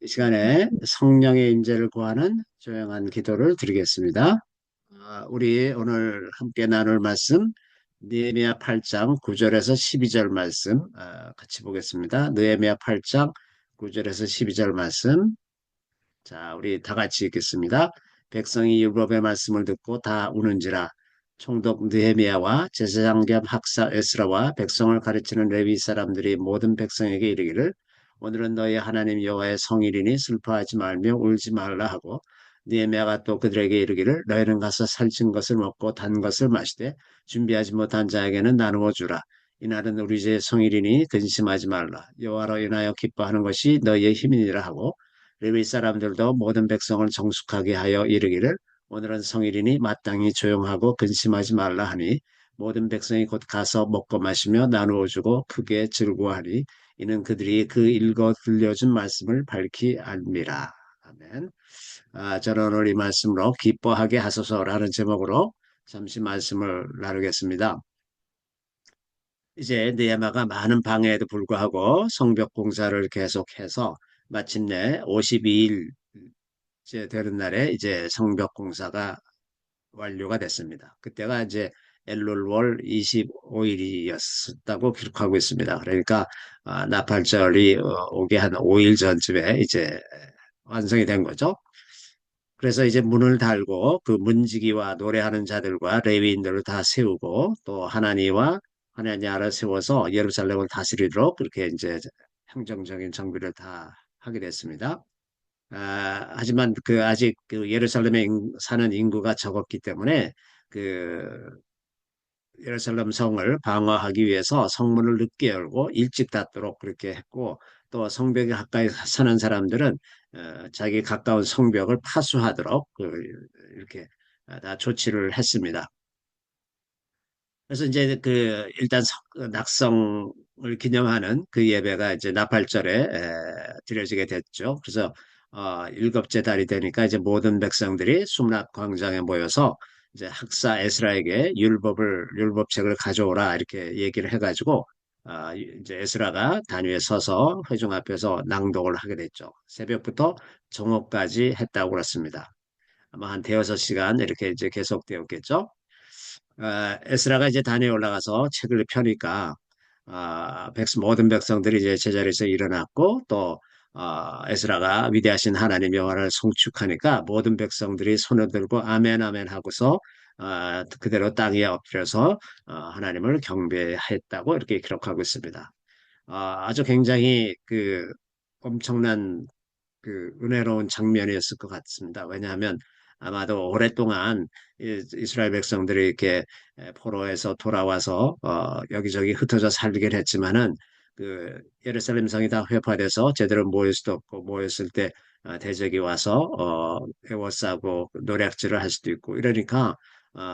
이 시간에 성령의 임재를 구하는 조용한 기도를 드리겠습니다. 우리 오늘 함께 나눌 말씀 느헤미야 8장 9절에서 12절 말씀 같이 보겠습니다. 느헤미야 8장 9절에서 12절 말씀. 자, 우리 다 같이 읽겠습니다. 백성이 율법의 말씀을 듣고 다 우는지라. 총독 느헤미야와 제사장 겸 학사 에스라와 백성을 가르치는 레위 사람들이 모든 백성에게 이르기를, 오늘은 너희 하나님 여호와의 성일이니 슬퍼하지 말며 울지 말라 하고, 느헤미야가 또 그들에게 이르기를, 너희는 가서 살찐 것을 먹고 단 것을 마시되 준비하지 못한 자에게는 나누어 주라. 이날은 우리 제 성일이니 근심하지 말라. 여호와로 인하여 기뻐하는 것이 너희의 힘이니라 하고, 레위 사람들도 모든 백성을 정숙하게 하여 이르기를, 오늘은 성일이니 마땅히 조용하고 근심하지 말라 하니, 모든 백성이 곧 가서 먹고 마시며 나누어 주고 크게 즐거워하니, 이는 그들이 그 읽어 들려준 말씀을 밝히 알미라. 아멘. 저는 오늘 이 말씀으로 기뻐하게 하소서라는 제목으로 잠시 말씀을 나누겠습니다. 이제 느헤미야가 많은 방해에도 불구하고 성벽 공사를 계속해서 마침내 52일 이제 되는 날에 이제 성벽 공사가 완료가 됐습니다. 그때가 이제 엘룰월 25일이었다고 기록하고 있습니다. 그러니까 나팔절이 오게 한 5일 전쯤에 이제 완성이 된 거죠. 그래서 이제 문을 달고 그 문지기와 노래하는 자들과 레위인들을 다 세우고, 또 하나니아를 세워서 예루살렘을 다스리도록 그렇게 이제 행정적인 정비를 다 하게 됐습니다. 하지만 그 아직 그 예루살렘에 사는 인구가 적었기 때문에 그 예루살렘 성을 방어하기 위해서 성문을 늦게 열고 일찍 닫도록 그렇게 했고, 또 성벽에 가까이 사는 사람들은 자기 가까운 성벽을 파수하도록 이렇게 다 조치를 했습니다. 그래서 이제 그 일단 낙성을 기념하는 그 예배가 이제 나팔절에 드려지게 됐죠. 그래서 일곱째 달이 되니까 이제 모든 백성들이 수문학 광장에 모여서 이제 학사 에스라에게 율법책을 가져오라 이렇게 얘기를 해가지고, 이제 에스라가 단위에 서서 회중 앞에서 낭독을 하게 됐죠. 새벽부터 정오까지 했다고 그렇습니다. 아마 한 대여섯 시간 이렇게 이제 계속되었겠죠. 에스라가 이제 단에 올라가서 책을 펴니까 모든 백성들이 이제 제자리에서 일어났고, 또 에스라가 위대하신 하나님 여호와를 송축하니까 모든 백성들이 손을 들고 아멘 아멘 하고서 그대로 땅에 엎드려서 하나님을 경배했다고 이렇게 기록하고 있습니다. 아주 굉장히 그 엄청난 그 은혜로운 장면이었을 것 같습니다. 왜냐하면 아마도 오랫동안 이스라엘 백성들이 이렇게 포로에서 돌아와서 여기저기 흩어져 살긴 했지만은, 그 예루살렘 성이 다 회파돼서 제대로 모일 수도 없고, 모였을 때 대적이 와서 에워싸고 노략질을 할 수도 있고 이러니까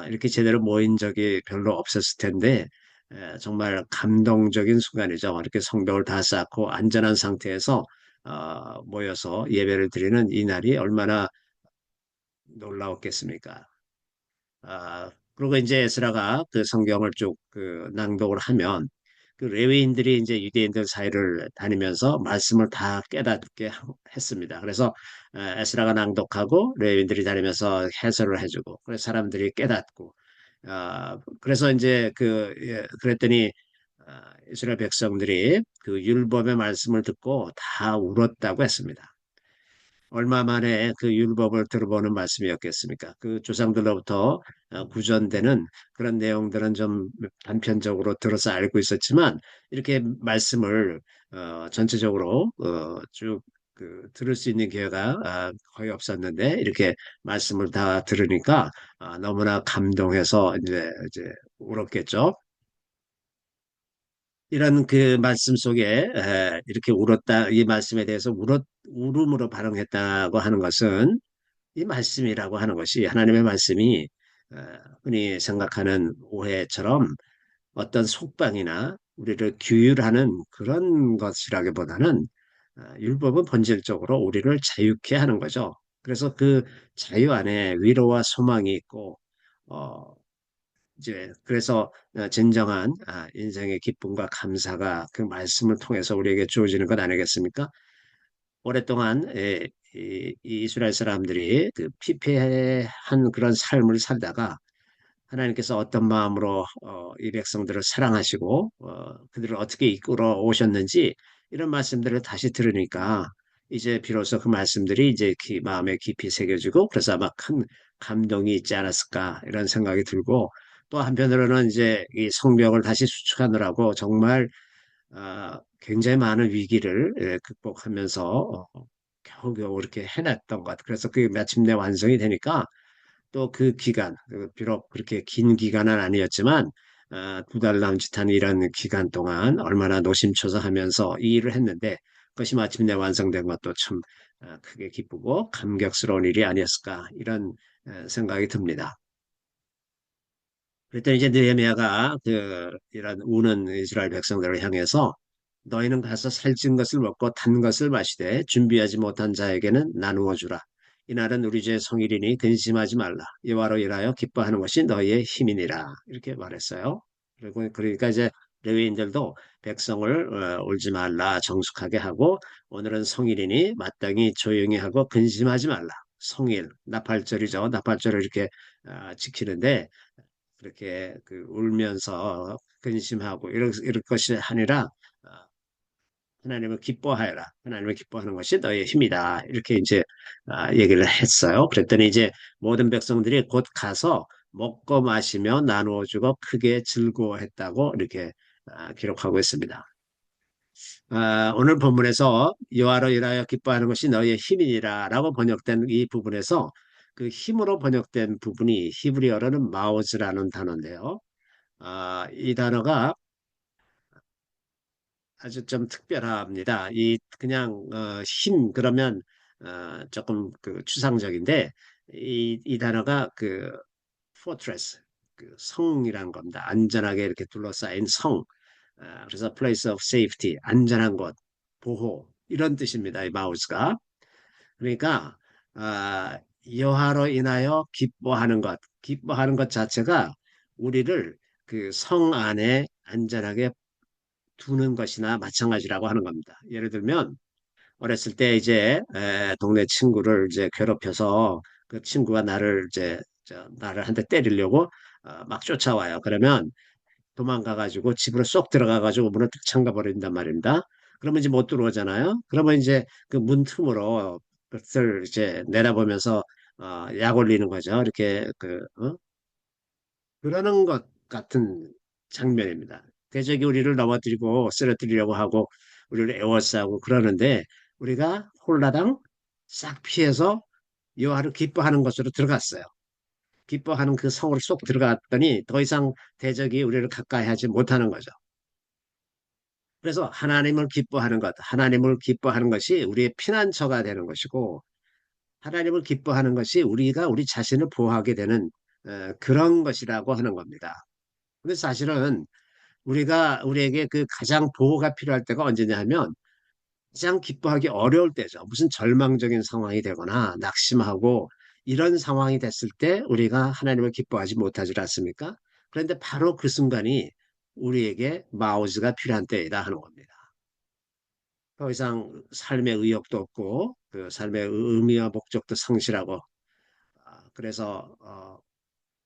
이렇게 제대로 모인 적이 별로 없었을 텐데, 정말 감동적인 순간이죠. 이렇게 성벽을 다 쌓고 안전한 상태에서 모여서 예배를 드리는 이 날이 얼마나 놀라웠겠습니까? 그리고 이제 에스라가 그 성경을 쭉 그 낭독을 하면, 그 레위인들이 이제 유대인들 사이를 다니면서 말씀을 다 깨닫게 했습니다. 그래서 에스라가 낭독하고 레위인들이 다니면서 해설을 해주고, 그래서 사람들이 깨닫고, 그래서 이제 그랬더니 이스라엘 백성들이 그 율법의 말씀을 듣고 다 울었다고 했습니다. 얼마 만에 그 율법을 들어보는 말씀이었겠습니까? 그 조상들로부터 구전되는 그런 내용들은 좀 단편적으로 들어서 알고 있었지만, 이렇게 말씀을 전체적으로 쭉그 들을 수 있는 기회가 거의 없었는데, 이렇게 말씀을 다 들으니까 너무나 감동해서 이제 울었겠죠. 이런 그 말씀 속에 이렇게 울었다, 이 말씀에 대해서 울음으로 반응했다고 하는 것은, 이 말씀이라고 하는 것이 하나님의 말씀이 어, 흔히 생각하는 오해처럼 어떤 속방이나 우리를 규율하는 그런 것이라기보다는 율법은 본질적으로 우리를 자유케 하는 거죠. 그래서 그 자유 안에 위로와 소망이 있고, 어, 이제 그래서 진정한 인생의 기쁨과 감사가 그 말씀을 통해서 우리에게 주어지는 것 아니겠습니까? 오랫동안 이 이스라엘 사람들이 그 피폐한 그런 삶을 살다가 하나님께서 어떤 마음으로 이 백성들을 사랑하시고 그들을 어떻게 이끌어 오셨는지 이런 말씀들을 다시 들으니까 이제 비로소 그 말씀들이 이제 마음에 깊이 새겨지고 그래서 아마 큰 감동이 있지 않았을까 이런 생각이 들고 또 한편으로는 이제 이 성벽을 다시 수축하느라고 정말 굉장히 많은 위기를 극복하면서 겨우겨우 이렇게 해냈던 것 같아요. 그래서 그게 마침내 완성이 되니까 또 그 기간, 비록 그렇게 긴 기간은 아니었지만, 2달 남짓한 이런 기간 동안 얼마나 노심초사하면서 이 일을 했는데, 그것이 마침내 완성된 것도 참 크게 기쁘고 감격스러운 일이 아니었을까, 이런 생각이 듭니다. 그랬더니 이제 느헤미야가 이런 우는 이스라엘 백성들을 향해서 너희는 가서 살찐 것을 먹고 탄 것을 마시되 준비하지 못한 자에게는 나누어 주라. 이날은 우리 주의 성일이니 근심하지 말라. 여호와로 인하여 기뻐하는 것이 너희의 힘이니라. 이렇게 말했어요. 그리고 그러니까 이제 레위인들도 백성을 울지 말라 정숙하게 하고 오늘은 성일이니 마땅히 조용히 하고 근심하지 말라. 성일 나팔절이죠. 나팔절을 이렇게 지키는데 그렇게 울면서 근심하고 이럴 것이 아니라 어, 하나님을 기뻐하여라. 하나님을 기뻐하는 것이 너의 힘이다. 이렇게 이제 얘기를 했어요. 그랬더니 이제 모든 백성들이 곧 가서 먹고 마시며 나누어 주고 크게 즐거워했다고 이렇게 기록하고 있습니다. 오늘 본문에서 여호와로 인하여 기뻐하는 것이 너의 힘이니라라고 번역된 이 부분에서 그 힘으로 번역된 부분이 히브리어로는 마오즈라는 단어인데요. 이 단어가 아주 좀 특별합니다. 이 그냥 힘 그러면 조금 추상적인데 이 단어가 fortress 성이란 겁니다. 안전하게 이렇게 둘러싸인 성. 그래서 place of safety 안전한 곳, 보호 이런 뜻입니다. 이 마우스가. 그러니까 아, 여호와로 인하여 기뻐하는 것 자체가 우리를 그 성 안에 안전하게 두는 것이나 마찬가지라고 하는 겁니다. 예를 들면 어렸을 때 이제 동네 친구를 이제 괴롭혀서 그 친구가 나를 한 대 때리려고 막 쫓아와요. 그러면 도망가가지고 집으로 쏙 들어가가지고 문을 탁 잠가 버린단 말입니다. 그러면 이제 못 들어오잖아요. 그러면 이제 그 문 틈으로 그것을 이제 내다보면서 약 올리는 거죠. 이렇게 그러는 것 같은 장면입니다. 대적이 우리를 넘어뜨리고 쓰러뜨리려고 하고 우리를 에워싸고 그러는데 우리가 홀라당 싹 피해서 여호와를 기뻐하는 것으로 들어갔어요. 기뻐하는 그 성으로 쏙 들어갔더니 더 이상 대적이 우리를 가까이 하지 못하는 거죠. 그래서 하나님을 기뻐하는 것이 우리의 피난처가 되는 것이고 하나님을 기뻐하는 것이 우리가 우리 자신을 보호하게 되는 그런 것이라고 하는 겁니다. 근데 사실은 우리에게 그 가장 보호가 필요할 때가 언제냐 하면 가장 기뻐하기 어려울 때죠. 무슨 절망적인 상황이 되거나 낙심하고 이런 상황이 됐을 때 우리가 하나님을 기뻐하지 못하지 않습니까? 그런데 바로 그 순간이 우리에게 마우즈가 필요한 때이다 하는 겁니다. 더 이상 삶의 의욕도 없고 그 삶의 의미와 목적도 상실하고 그래서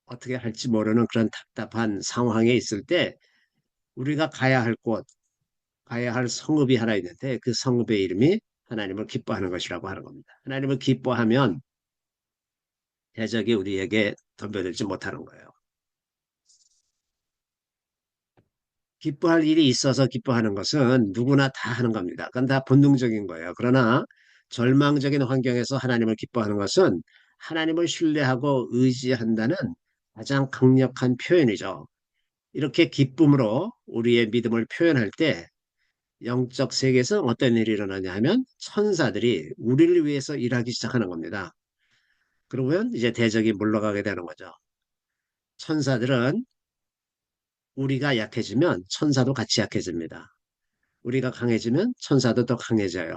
어떻게 할지 모르는 그런 답답한 상황에 있을 때 우리가 가야 할 곳, 가야 할 성읍이 하나 있는데 그 성읍의 이름이 하나님을 기뻐하는 것이라고 하는 겁니다. 하나님을 기뻐하면 대적이 우리에게 덤벼들지 못하는 거예요. 기뻐할 일이 있어서 기뻐하는 것은 누구나 다 하는 겁니다. 그건 다 본능적인 거예요. 그러나 절망적인 환경에서 하나님을 기뻐하는 것은 하나님을 신뢰하고 의지한다는 가장 강력한 표현이죠. 이렇게 기쁨으로 우리의 믿음을 표현할 때 영적 세계에서 어떤 일이 일어나냐 하면 천사들이 우리를 위해서 일하기 시작하는 겁니다. 그러면 이제 대적이 물러가게 되는 거죠. 천사들은 우리가 약해지면 천사도 같이 약해집니다. 우리가 강해지면 천사도 더 강해져요.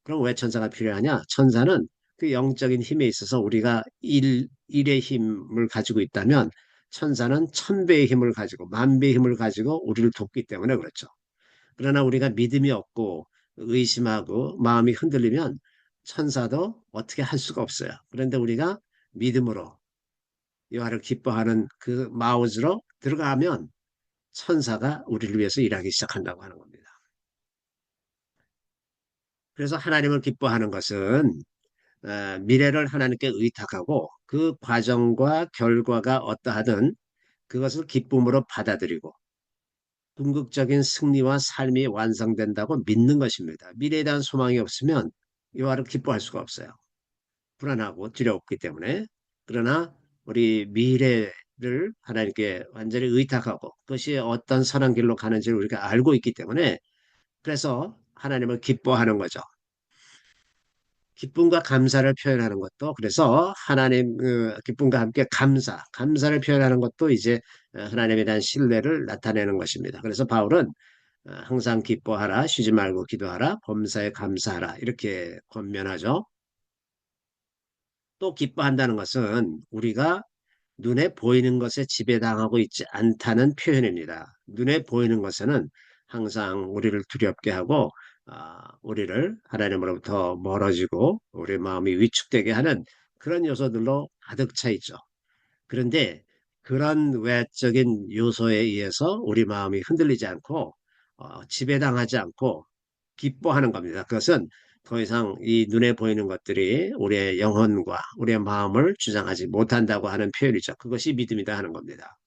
그럼 왜 천사가 필요하냐? 천사는 그 영적인 힘에 있어서 우리가 일의 힘을 가지고 있다면 천사는 1000배의 힘을 가지고 10,000배의 힘을 가지고 우리를 돕기 때문에 그렇죠. 그러나 우리가 믿음이 없고 의심하고 마음이 흔들리면 천사도 어떻게 할 수가 없어요. 그런데 우리가 믿음으로 여호와를 기뻐하는 그 마음으로 들어가면 천사가 우리를 위해서 일하기 시작한다고 하는 겁니다. 그래서 하나님을 기뻐하는 것은 미래를 하나님께 의탁하고 그 과정과 결과가 어떠하든 그것을 기쁨으로 받아들이고 궁극적인 승리와 삶이 완성된다고 믿는 것입니다. 미래에 대한 소망이 없으면 여호와를 기뻐할 수가 없어요. 불안하고 두렵기 때문에. 그러나 우리 미래를 하나님께 완전히 의탁하고 그것이 어떤 선한 길로 가는지를 우리가 알고 있기 때문에 그래서 하나님을 기뻐하는 거죠. 기쁨과 감사를 표현하는 것도 그래서 하나님 기쁨과 함께 감사를 표현하는 것도 이제 하나님에 대한 신뢰를 나타내는 것입니다. 그래서 바울은 항상 기뻐하라, 쉬지 말고 기도하라, 범사에 감사하라 이렇게 권면하죠. 또 기뻐한다는 것은 우리가 눈에 보이는 것에 지배당하고 있지 않다는 표현입니다. 눈에 보이는 것에는 항상 우리를 두렵게 하고 우리를 하나님으로부터 멀어지고 우리 마음이 위축되게 하는 그런 요소들로 가득 차 있죠. 그런데 그런 외적인 요소에 의해서 우리 마음이 흔들리지 않고 지배당하지 않고 기뻐하는 겁니다. 그것은 더 이상 이 눈에 보이는 것들이 우리의 영혼과 우리의 마음을 주장하지 못한다고 하는 표현이죠. 그것이 믿음이다 하는 겁니다.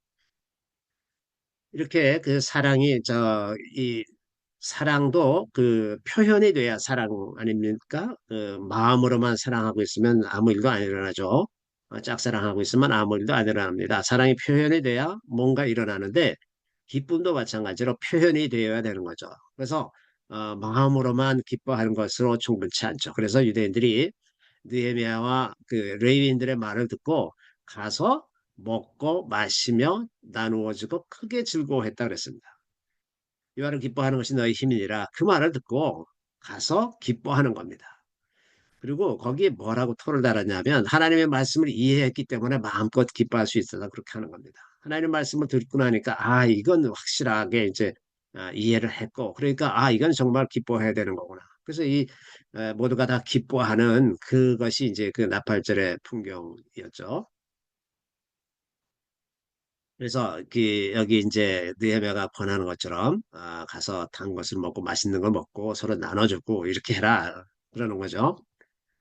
이렇게 그 사랑이 이 사랑도 그 표현이 돼야 사랑 아닙니까? 그 마음으로만 사랑하고 있으면 아무 일도 안 일어나죠. 짝사랑하고 있으면 아무 일도 안 일어납니다. 사랑이 표현이 돼야 뭔가 일어나는데 기쁨도 마찬가지로 표현이 되어야 되는 거죠. 그래서 마음으로만 기뻐하는 것으로 충분치 않죠. 그래서 유대인들이 느헤미야와 그 레위인들의 말을 듣고 가서 먹고 마시며 나누어지고 크게 즐거워했다 그랬습니다. 여호와를 기뻐하는 것이 너희 힘이니라 그 말을 듣고 가서 기뻐하는 겁니다. 그리고 거기에 뭐라고 토를 달았냐면 하나님의 말씀을 이해했기 때문에 마음껏 기뻐할 수 있어서 그렇게 하는 겁니다. 하나님의 말씀을 듣고 나니까 이건 확실하게 이제 이해를 했고 그러니까 이건 정말 기뻐해야 되는 거구나. 그래서 이 모두가 다 기뻐하는 그것이 이제 그 나팔절의 풍경이었죠. 그래서 여기 이제 느헤미야가 권하는 것처럼 가서 단 것을 먹고 맛있는 걸 먹고 서로 나눠주고 이렇게 해라 그러는 거죠.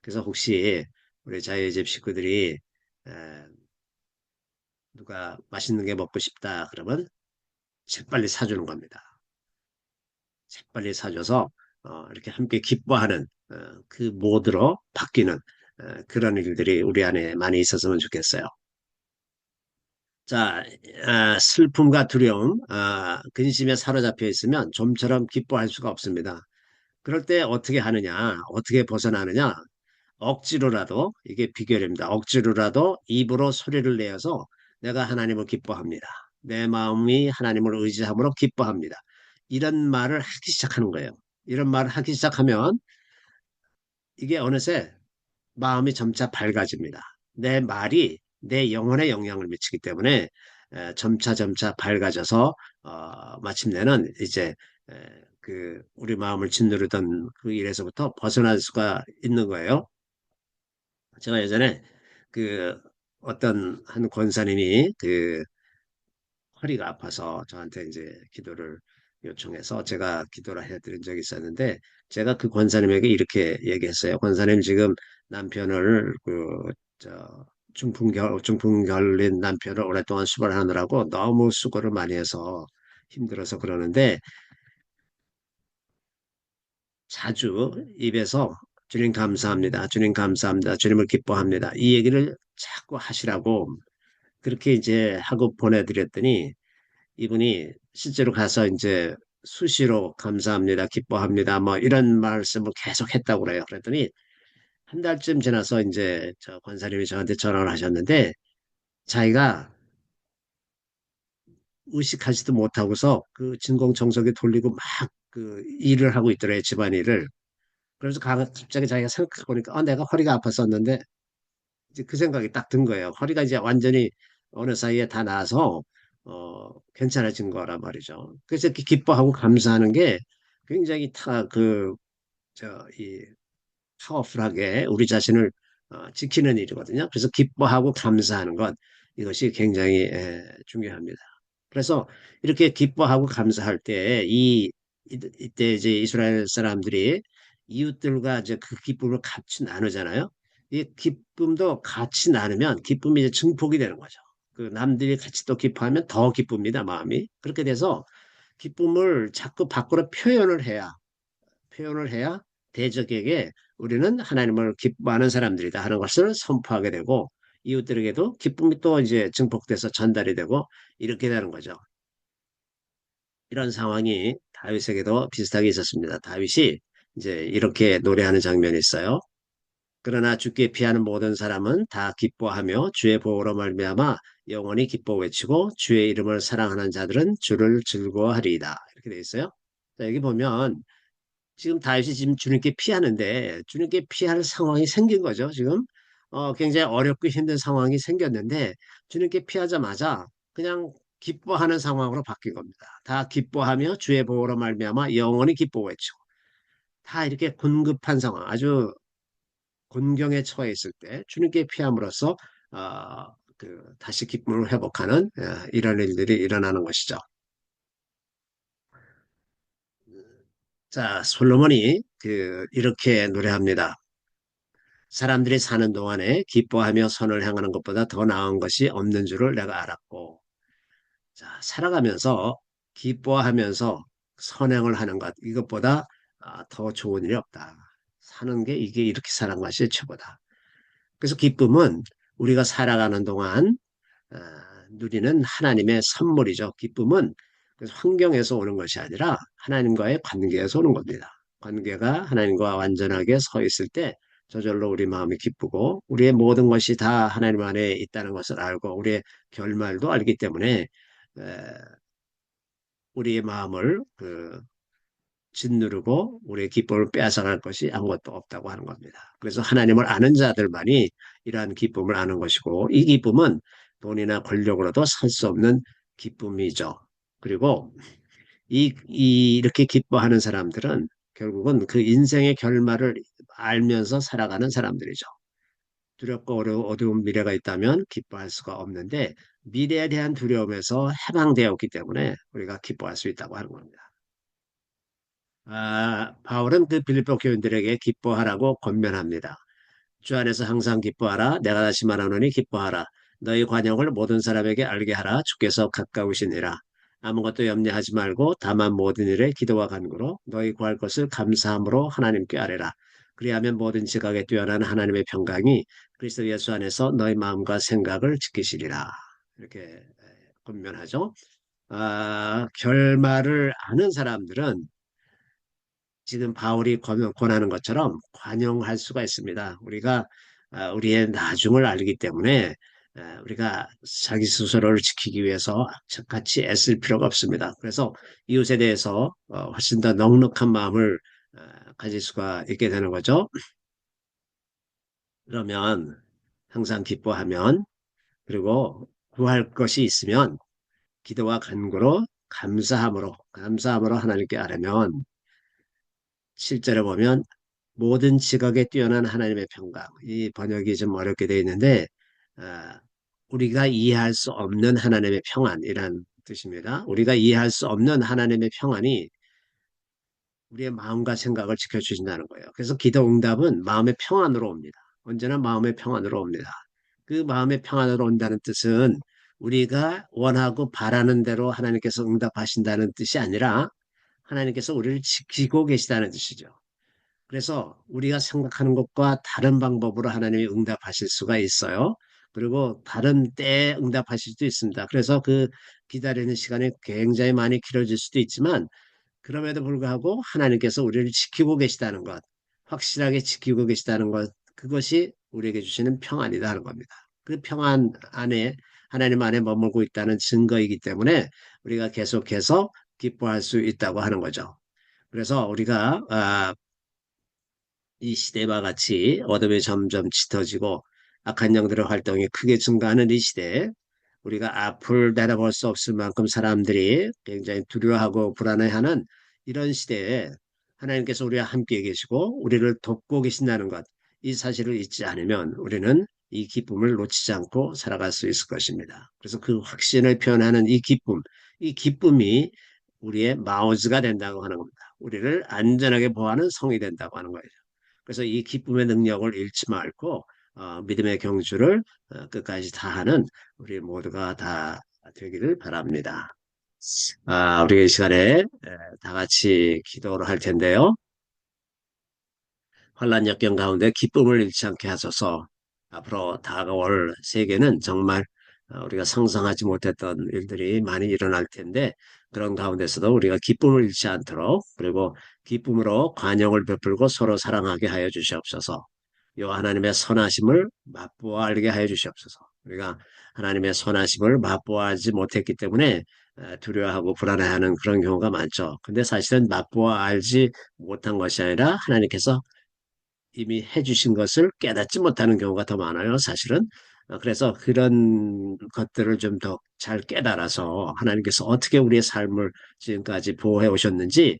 그래서 혹시 우리 자유의 집 식구들이 에, 누가 맛있는 게 먹고 싶다 그러면 재빨리 사주는 겁니다. 재빨리 사줘서 이렇게 함께 기뻐하는 그 모드로 바뀌는 그런 일들이 우리 안에 많이 있었으면 좋겠어요. 자, 슬픔과 두려움, 근심에 사로잡혀 있으면 좀처럼 기뻐할 수가 없습니다. 그럴 때 어떻게 하느냐, 어떻게 벗어나느냐, 억지로라도, 이게 비결입니다. 억지로라도 입으로 소리를 내어서 내가 하나님을 기뻐합니다. 내 마음이 하나님을 의지함으로 기뻐합니다. 이런 말을 하기 시작하는 거예요. 이런 말을 하기 시작하면 이게 어느새 마음이 점차 밝아집니다. 내 말이 내 영혼에 영향을 미치기 때문에 점차 점차 밝아져서 마침내는 이제 그 우리 마음을 짓누르던 그 일에서부터 벗어날 수가 있는 거예요. 제가 예전에 그 어떤 한 권사님이 그 허리가 아파서 저한테 이제 기도를 요청해서 제가 기도를 해드린 적이 있었는데 제가 그 권사님에게 이렇게 얘기했어요. 권사님 지금 남편을 중풍결린 남편을 오랫동안 수발하느라고 너무 수고를 많이 해서 힘들어서 그러는데 자주 입에서 주님 감사합니다. 주님 감사합니다. 주님을 기뻐합니다. 이 얘기를 자꾸 하시라고 그렇게 이제 하고 보내드렸더니 이분이 실제로 가서 이제 수시로 감사합니다, 기뻐합니다, 뭐 이런 말씀을 계속 했다고 그래요. 그랬더니 한 달쯤 지나서 이제 저 권사님이 저한테 전화를 하셨는데 자기가 의식하지도 못하고서 그 진공청소기 돌리고 막 그 일을 하고 있더래요, 집안일을. 그래서 갑자기 자기가 생각해 보니까 내가 허리가 아팠었는데 이제 그 생각이 딱 든 거예요. 허리가 이제 완전히 어느 사이에 다 나아서 괜찮아진 거란 말이죠. 그래서 이렇게 기뻐하고 감사하는 게 굉장히 이 파워풀하게 우리 자신을 지키는 일이거든요. 그래서 기뻐하고 감사하는 것 이것이 굉장히 중요합니다. 그래서 이렇게 기뻐하고 감사할 때 이때 이제 이스라엘 사람들이 이웃들과 이제 그 기쁨을 같이 나누잖아요. 이 기쁨도 같이 나누면 기쁨이 이제 증폭이 되는 거죠. 그 남들이 같이 또 기뻐하면 더 기쁩니다, 마음이. 그렇게 돼서 기쁨을 자꾸 밖으로 표현을 해야 대적에게 우리는 하나님을 기뻐하는 사람들이다 하는 것을 선포하게 되고 이웃들에게도 기쁨이 또 이제 증폭돼서 전달이 되고 이렇게 되는 거죠. 이런 상황이 다윗에게도 비슷하게 있었습니다. 다윗이 이제 이렇게 노래하는 장면이 있어요. 그러나 주께 피하는 모든 사람은 다 기뻐하며 주의 보호로 말미암아 영원히 기뻐 외치고 주의 이름을 사랑하는 자들은 주를 즐거워하리이다. 이렇게 돼 있어요. 자, 여기 보면 지금 다윗이 지금 주님께 피하는데 주님께 피할 상황이 생긴 거죠. 지금 굉장히 어렵고 힘든 상황이 생겼는데 주님께 피하자마자 그냥 기뻐하는 상황으로 바뀐 겁니다. 다 기뻐하며 주의 보호로 말미암아 영원히 기뻐 외치고 다 이렇게 군급한 상황, 아주 곤경에 처해 있을 때 주님께 피함으로써 다시 기쁨을 회복하는 이런 일들이 일어나는 것이죠. 자, 솔로몬이 이렇게 노래합니다. 사람들이 사는 동안에 기뻐하며 선을 행하는 것보다 더 나은 것이 없는 줄을 내가 알았고, 자, 살아가면서 기뻐하면서 선행을 하는 것, 이것보다 더 좋은 일이 없다. 사는 게 이게 이렇게 사는 것이 최고다. 그래서 기쁨은 우리가 살아가는 동안 누리는 하나님의 선물이죠. 기쁨은 그래서 환경에서 오는 것이 아니라 하나님과의 관계에서 오는 겁니다. 관계가 하나님과 완전하게 서 있을 때 저절로 우리 마음이 기쁘고 우리의 모든 것이 다 하나님 안에 있다는 것을 알고 우리의 결말도 알기 때문에 에, 우리의 마음을 짓누르고 우리의 기쁨을 빼앗아갈 것이 아무것도 없다고 하는 겁니다. 그래서 하나님을 아는 자들만이 이러한 기쁨을 아는 것이고 이 기쁨은 돈이나 권력으로도 살 수 없는 기쁨이죠. 그리고 이렇게 기뻐하는 사람들은 결국은 그 인생의 결말을 알면서 살아가는 사람들이죠. 두렵고 어두운 미래가 있다면 기뻐할 수가 없는데 미래에 대한 두려움에서 해방되었기 때문에 우리가 기뻐할 수 있다고 하는 겁니다. 바울은 그 빌립보 교인들에게 기뻐하라고 권면합니다. 주 안에서 항상 기뻐하라. 내가 다시 말하노니 기뻐하라. 너희 관용을 모든 사람에게 알게 하라. 주께서 가까우시니라. 아무것도 염려하지 말고 다만 모든 일에 기도와 간구로 너희 구할 것을 감사함으로 하나님께 아뢰라. 그리하면 모든 지각에 뛰어난 하나님의 평강이 그리스도 예수 안에서 너희 마음과 생각을 지키시리라. 이렇게 권면하죠. 결말을 아는 사람들은 지금 바울이 권하는 것처럼 관용할 수가 있습니다. 우리가 우리의 나중을 알기 때문에 우리가 자기 스스로를 지키기 위해서 같이 애쓸 필요가 없습니다. 그래서 이웃에 대해서 훨씬 더 넉넉한 마음을 가질 수가 있게 되는 거죠. 그러면 항상 기뻐하면 그리고 구할 것이 있으면 기도와 간구로 감사함으로 하나님께 아뢰면 실제로 보면 모든 지각에 뛰어난 하나님의 평강. 이 번역이 좀 어렵게 되어 있는데 우리가 이해할 수 없는 하나님의 평안이란 뜻입니다. 우리가 이해할 수 없는 하나님의 평안이 우리의 마음과 생각을 지켜주신다는 거예요. 그래서 기도 응답은 마음의 평안으로 옵니다. 언제나 마음의 평안으로 옵니다. 그 마음의 평안으로 온다는 뜻은 우리가 원하고 바라는 대로 하나님께서 응답하신다는 뜻이 아니라 하나님께서 우리를 지키고 계시다는 뜻이죠. 그래서 우리가 생각하는 것과 다른 방법으로 하나님이 응답하실 수가 있어요. 그리고 다른 때에 응답하실 수도 있습니다. 그래서 그 기다리는 시간이 굉장히 많이 길어질 수도 있지만 그럼에도 불구하고 하나님께서 우리를 지키고 계시다는 것, 확실하게 지키고 계시다는 것, 그것이 우리에게 주시는 평안이다 하는 겁니다. 그 평안 안에 하나님 안에 머물고 있다는 증거이기 때문에 우리가 계속해서 기뻐할 수 있다고 하는 거죠. 그래서 우리가 이 시대와 같이 어둠이 점점 짙어지고 악한 영들의 활동이 크게 증가하는 이 시대에 우리가 앞을 내다볼 수 없을 만큼 사람들이 굉장히 두려워하고 불안해하는 이런 시대에 하나님께서 우리와 함께 계시고 우리를 돕고 계신다는 것, 이 사실을 잊지 않으면 우리는 이 기쁨을 놓치지 않고 살아갈 수 있을 것입니다. 그래서 그 확신을 표현하는 이 기쁨이 우리의 마우즈가 된다고 하는 겁니다. 우리를 안전하게 보호하는 성이 된다고 하는 거예요. 그래서 이 기쁨의 능력을 잃지 말고 믿음의 경주를 끝까지 다하는 우리 모두가 다 되기를 바랍니다. 우리가 이 시간에 다 같이 기도를 할 텐데요. 환란 역경 가운데 기쁨을 잃지 않게 하소서. 앞으로 다가올 세계는 정말 우리가 상상하지 못했던 일들이 많이 일어날 텐데 그런 가운데서도 우리가 기쁨을 잃지 않도록 그리고 기쁨으로 관용을 베풀고 서로 사랑하게 하여 주시옵소서. 요 하나님의 선하심을 맛보아 알게 하여 주시옵소서. 우리가 하나님의 선하심을 맛보아하지 못했기 때문에 두려워하고 불안해하는 그런 경우가 많죠. 근데 사실은 맛보아 알지 못한 것이 아니라 하나님께서 이미 해주신 것을 깨닫지 못하는 경우가 더 많아요, 사실은. 그래서 그런 것들을 좀 더 잘 깨달아서 하나님께서 어떻게 우리의 삶을 지금까지 보호해 오셨는지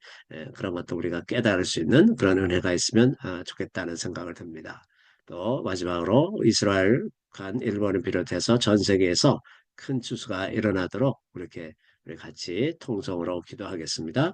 그런 것도 우리가 깨달을 수 있는 그런 은혜가 있으면 좋겠다는 생각을 듭니다. 또 마지막으로 이스라엘 간 일본을 비롯해서 전 세계에서 큰 추수가 일어나도록 이렇게 우리 같이 통성으로 기도하겠습니다.